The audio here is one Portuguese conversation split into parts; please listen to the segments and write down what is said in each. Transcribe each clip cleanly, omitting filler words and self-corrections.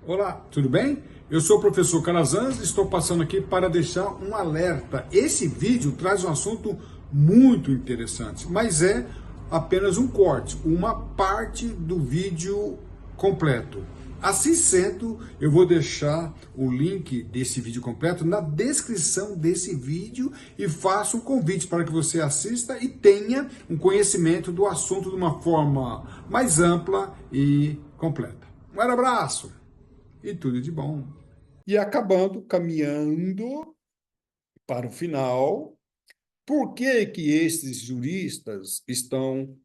Olá, tudo bem? Eu sou o professor Calazans e estou passando aqui para deixar um alerta. Esse vídeo traz um assunto muito interessante, mas é apenas um corte, uma parte do vídeo completo. Assim sendo, eu vou deixar o link desse vídeo completo na descrição desse vídeo e faço um convite para que você assista e tenha um conhecimento do assunto de uma forma mais ampla e completa. Um abraço! E tudo de bom. E acabando, caminhando para o final, por que que esses juristas estão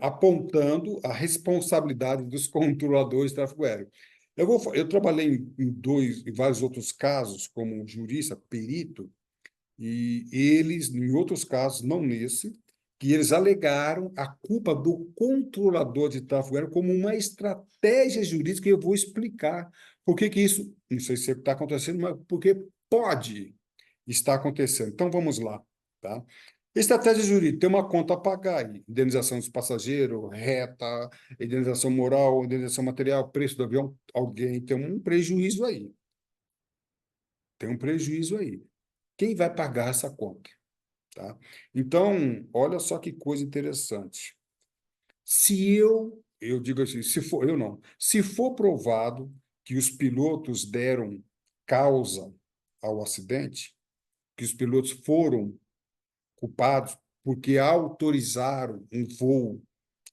apontando a responsabilidade dos controladores de tráfego aéreo? Eu trabalhei em vários outros casos como jurista, perito, e eles, em outros casos, não nesse, que eles alegaram a culpa do controlador de tráfego aéreo como uma estratégia jurídica, e eu vou explicar por que que isso, não sei se está acontecendo, mas porque pode estar acontecendo. Então, vamos lá, tá? Estratégia jurídica, tem uma conta a pagar aí, indenização dos passageiros, reta, indenização moral, indenização material, preço do avião, alguém tem um prejuízo aí. Tem um prejuízo aí. Quem vai pagar essa conta? Tá? Então, olha só que coisa interessante. Se eu digo assim, se for, eu não, se for provado que os pilotos deram causa ao acidente, que os pilotos foram culpados porque autorizaram um voo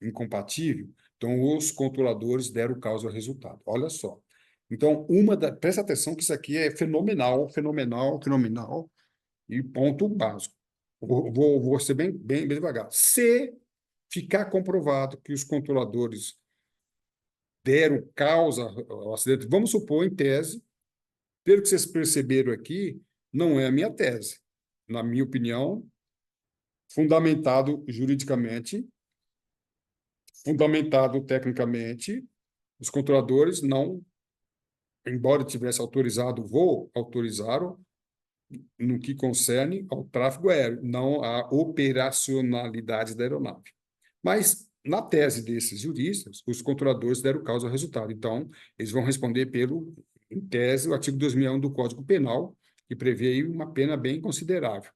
incompatível, então os controladores deram causa ao resultado. Olha só. Então, presta atenção que isso aqui é fenomenal, fenomenal, fenomenal, e ponto básico. Vou ser bem devagar. Se ficar comprovado que os controladores deram causa ao acidente, vamos supor, em tese, pelo que vocês perceberam aqui, não é a minha tese. Na minha opinião, fundamentado juridicamente, fundamentado tecnicamente, os controladores não, embora tivesse autorizado o voo, autorizaram no que concerne ao tráfego aéreo, não à operacionalidade da aeronave. Mas, na tese desses juristas, os controladores deram causa ao resultado. Então, eles vão responder pelo, em tese, o artigo 2001 do Código Penal, que prevê aí uma pena bem considerável.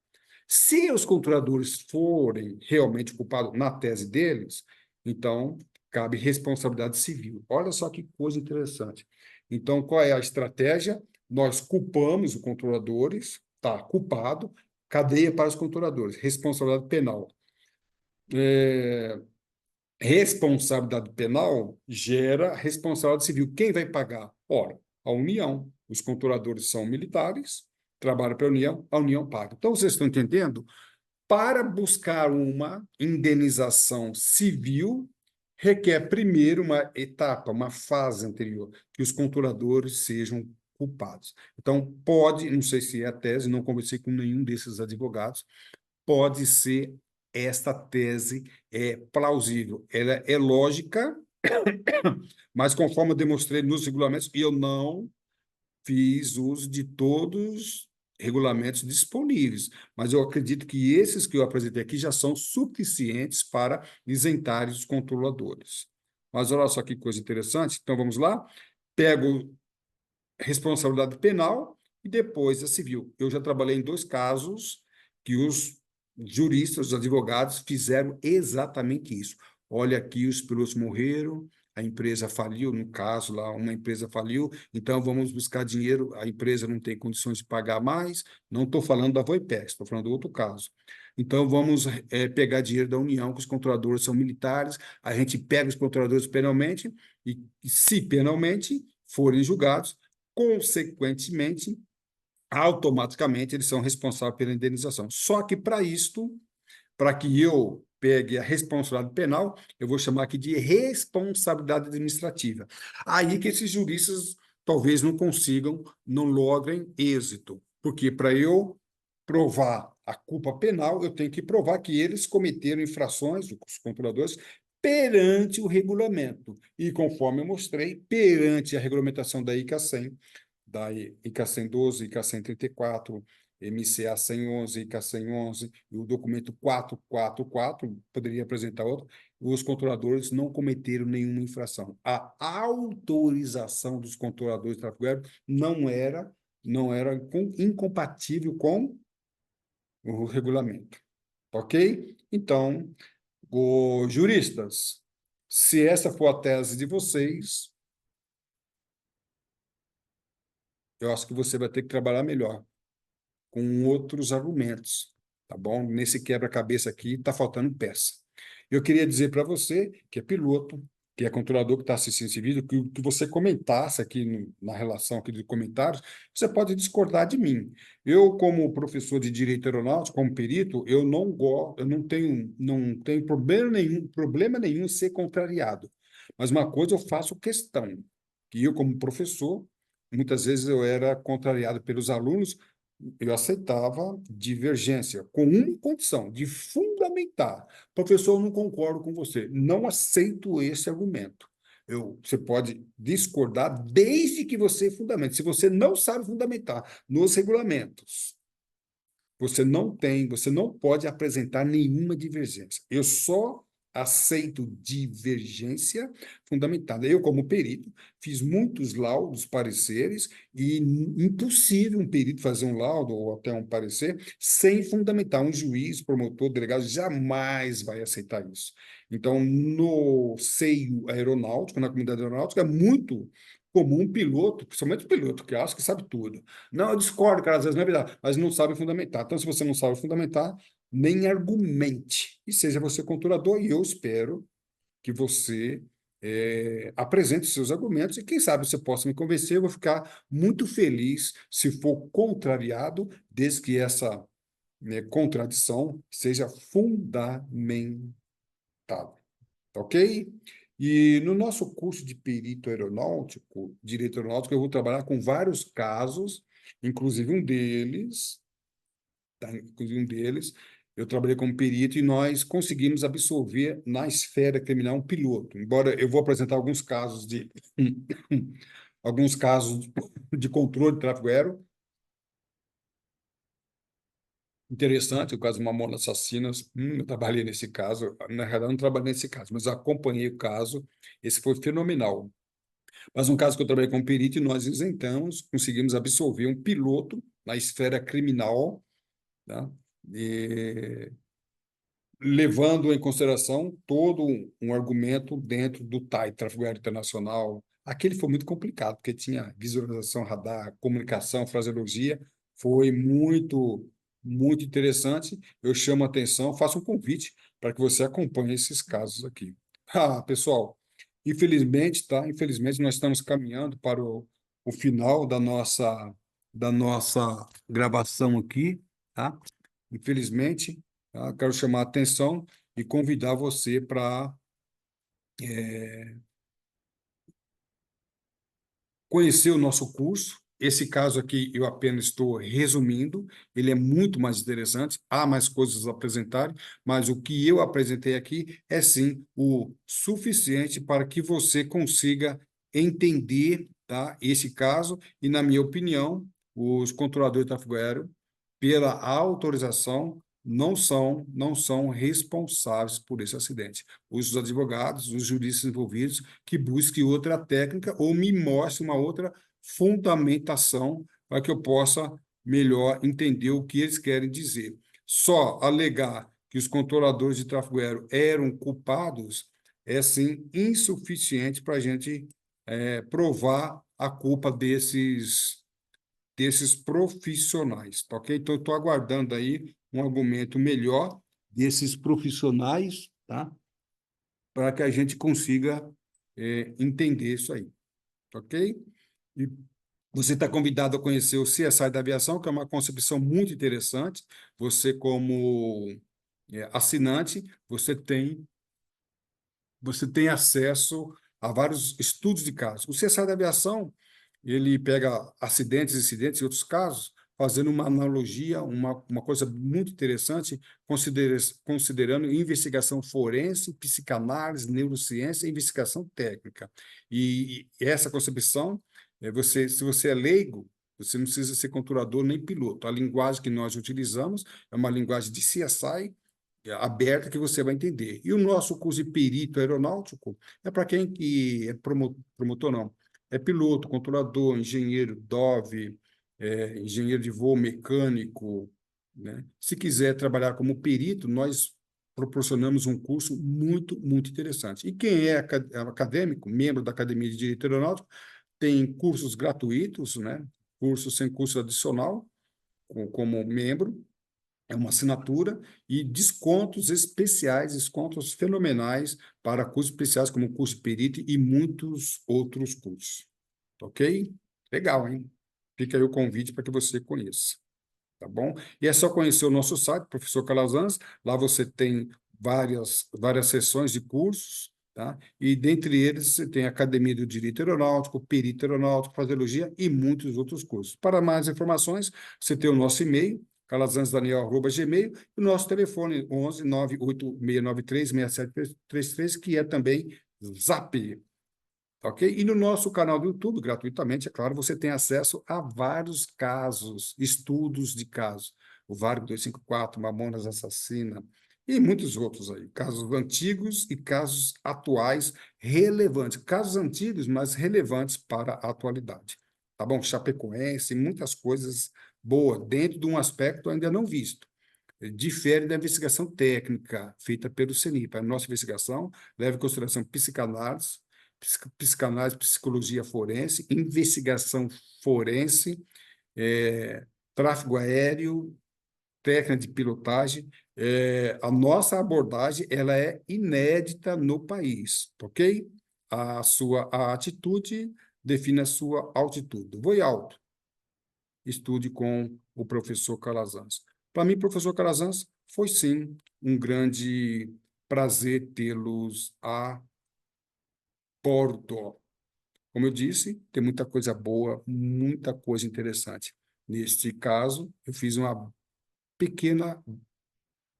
Se os controladores forem realmente culpados na tese deles, então cabe responsabilidade civil. Olha só que coisa interessante. Então, qual é a estratégia? Nós culpamos os controladores, tá, culpado, cadeia para os controladores, responsabilidade penal. É, responsabilidade penal gera responsabilidade civil. Quem vai pagar? Ora, a União. Os controladores são militares, trabalham para a União paga. Então, vocês estão entendendo? Para buscar uma indenização civil, requer primeiro uma etapa, uma fase anterior, que os controladores sejam culpados. Então, pode, não sei se é a tese, não conversei com nenhum desses advogados, pode ser esta tese é plausível. Ela é lógica, mas conforme eu demonstrei nos regulamentos, e eu não fiz uso de todos os regulamentos disponíveis, mas eu acredito que esses que eu apresentei aqui já são suficientes para isentar os controladores. Mas olha só que coisa interessante. Então vamos lá. Pego responsabilidade penal e depois a civil. Eu já trabalhei em dois casos que os juristas, os advogados fizeram exatamente isso. Olha aqui, os pilotos morreram, a empresa faliu, no caso lá, uma empresa faliu, então vamos buscar dinheiro, a empresa não tem condições de pagar mais, não estou falando da Voipex, estou falando do outro caso. Então vamos pegar dinheiro da União, que os controladores são militares, a gente pega os controladores penalmente, e se penalmente forem julgados, consequentemente, automaticamente eles são responsáveis pela indenização. Só que para isto, para que eu pegue a responsabilidade penal, eu vou chamar aqui de responsabilidade administrativa. Aí que esses juristas talvez não consigam, não logrem êxito, porque para eu provar a culpa penal, eu tenho que provar que eles cometeram infrações, os controladores, perante o regulamento. E conforme eu mostrei, perante a regulamentação da ICA 100, da ICA 112, ICA 134, MCA 111 e ICA 111, e o documento 444, poderia apresentar outro, os controladores não cometeram nenhuma infração. A autorização dos controladores de tráfego aéreo não era incompatível com o regulamento. Ok? Então, juristas, se essa for a tese de vocês, eu acho que você vai ter que trabalhar melhor com outros argumentos, tá bom? Nesse quebra-cabeça aqui está faltando peça. Eu queria dizer para você, que é piloto, que é controlador que está assistindo esse vídeo, que você comentasse aqui na relação aqui de comentários, você pode discordar de mim. Eu, como professor de direito aeronáutico, como perito, eu não gosto, eu não tenho problema nenhum ser contrariado. Mas uma coisa eu faço questão, que eu, como professor, muitas vezes eu era contrariado pelos alunos, eu aceitava divergência, com uma condição, de fundamentar. Professor, eu não concordo com você. Não aceito esse argumento. Você pode discordar desde que você fundamente. Se você não sabe fundamentar nos regulamentos, você não pode apresentar nenhuma divergência. Eu só aceito divergência fundamentada. Eu, como perito, fiz muitos laudos, pareceres, e impossível um perito fazer um laudo ou até um parecer sem fundamentar. Um juiz, promotor, delegado jamais vai aceitar isso. Então, no seio aeronáutico, na comunidade aeronáutica, é muito comum um piloto, principalmente o piloto, que acha que sabe tudo. Não, eu discordo, cara, às vezes não é verdade, mas não sabe fundamentar. Então, se você não sabe fundamentar, nem argumente. E seja você controlador, e eu espero que você apresente seus argumentos, e quem sabe você possa me convencer. Eu vou ficar muito feliz se for contrariado, desde que essa, né, contradição seja fundamentada. Tá ok? E no nosso curso de perito aeronáutico, direito aeronáutico, eu vou trabalhar com vários casos, inclusive um deles, tá? Inclusive um deles, eu trabalhei como perito e nós conseguimos absolver na esfera criminal um piloto. Embora eu vou apresentar alguns casos de controle de tráfego aéreo. Interessante, o caso de Mamonas Assassinas. Eu trabalhei nesse caso. Na realidade, não trabalhei nesse caso, mas acompanhei o caso. Esse foi fenomenal. Mas um caso que eu trabalhei como perito, e nós isentamos, conseguimos absolver um piloto na esfera criminal, tá? E, levando em consideração todo um argumento dentro do TAI, Tráfego Aéreo Internacional. Aquele foi muito complicado, porque tinha visualização radar, comunicação, fraseologia. Foi muito, muito interessante. Eu chamo a atenção, faço um convite para que você acompanhe esses casos aqui. Pessoal, infelizmente, tá? Infelizmente, nós estamos caminhando para o final da nossa gravação aqui, tá? Infelizmente, tá? Quero chamar a atenção e convidar você para conhecer o nosso curso. Esse caso aqui eu apenas estou resumindo, ele é muito mais interessante, há mais coisas a apresentar, mas o que eu apresentei aqui é sim o suficiente para que você consiga entender, tá, esse caso, e, na minha opinião, os controladores de tráfego aéreo, pela autorização, não são responsáveis por esse acidente. Os advogados, os juristas envolvidos, que busquem outra técnica ou me mostrem uma outra fundamentação para que eu possa melhor entender o que eles querem dizer. Só alegar que os controladores de tráfego aéreo eram culpados é, sim, insuficiente para a gente provar a culpa desses profissionais, tá ok? Então, eu estou aguardando aí um argumento melhor desses profissionais, tá? Para que a gente consiga entender isso aí, tá ok? E você está convidado a conhecer o CSI da Aviação, que é uma concepção muito interessante. Você, como assinante, você tem acesso a vários estudos de casos. O CSI da Aviação, ele pega acidentes, incidentes e outros casos, fazendo uma analogia, uma coisa muito interessante, considerando investigação forense, psicanálise, neurociência e investigação técnica. E essa concepção, se você é leigo, Você não precisa ser controlador nem piloto. A linguagem que nós utilizamos é uma linguagem de CSI aberta que você vai entender. E o nosso curso de perito aeronáutico é para quem que é promotor, não. É piloto, controlador, engenheiro, DOV, engenheiro de voo mecânico, né? Se quiser trabalhar como perito, nós proporcionamos um curso muito, muito interessante. E quem é acadêmico, membro da Academia de Direito Aeronáutico, tem cursos gratuitos, né? Cursos sem custo adicional, como membro, é uma assinatura, e descontos especiais, descontos fenomenais para cursos especiais, como o curso de perito e muitos outros cursos. Ok? Legal, hein? Fica aí o convite para que você conheça. Tá bom? E é só conhecer o nosso site, Professor Calazans. Lá você tem várias sessões de cursos, tá? E dentre eles você tem a Academia do Direito Aeronáutico, Perito Aeronáutico, Fasiologia e muitos outros cursos. Para mais informações, você tem o nosso e-mail, calazans.daniel@gmail, e o nosso telefone 11 98693 6733, que é também Zap. Ok? E no nosso canal do YouTube, gratuitamente, é claro, você tem acesso a vários casos, estudos de casos. O Varg 254, Mamonas Assassina e muitos outros aí. Casos antigos e casos atuais relevantes. Casos antigos, mas relevantes para a atualidade. Tá bom? Chapecoense, muitas coisas boas, dentro de um aspecto ainda não visto. Difere da investigação técnica feita pelo CENIPA. A nossa investigação leva em consideração psicanálise, psicologia forense, investigação forense, tráfego aéreo, técnica de pilotagem. A nossa abordagem ela é inédita no país, ok? A atitude define a sua altitude. Voe alto. Estude com o professor Calazans. Para mim, professor Calazans, foi sim um grande prazer tê-los a bordo. Como eu disse, tem muita coisa boa, muita coisa interessante. Neste caso, eu fiz uma pequena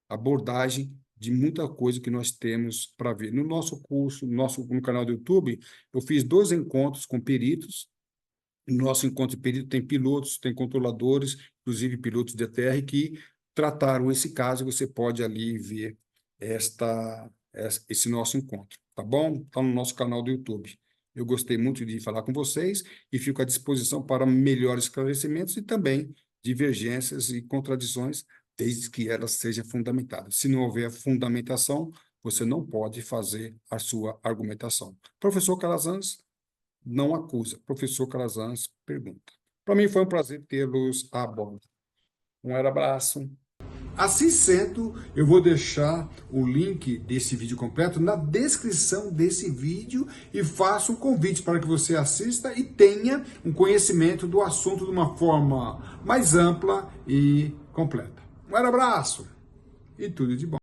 abordagem de muita coisa que nós temos para ver. No nosso curso, no canal do YouTube, eu fiz 2 encontros com peritos. No nosso encontro de perito tem pilotos, tem controladores, inclusive pilotos de ATR, que trataram esse caso. Você pode ali ver esse nosso encontro, tá bom? Está no nosso canal do YouTube. Eu gostei muito de falar com vocês e fico à disposição para melhores esclarecimentos e também divergências e contradições, desde que elas sejam fundamentadas. Se não houver fundamentação, você não pode fazer a sua argumentação. Professor Calazans não acusa. Professor Calazans pergunta. Para mim foi um prazer tê-los a bordo. Um abraço. Assim sendo, eu vou deixar o link desse vídeo completo na descrição desse vídeo e faço um convite para que você assista e tenha um conhecimento do assunto de uma forma mais ampla e completa. Um abraço e tudo de bom.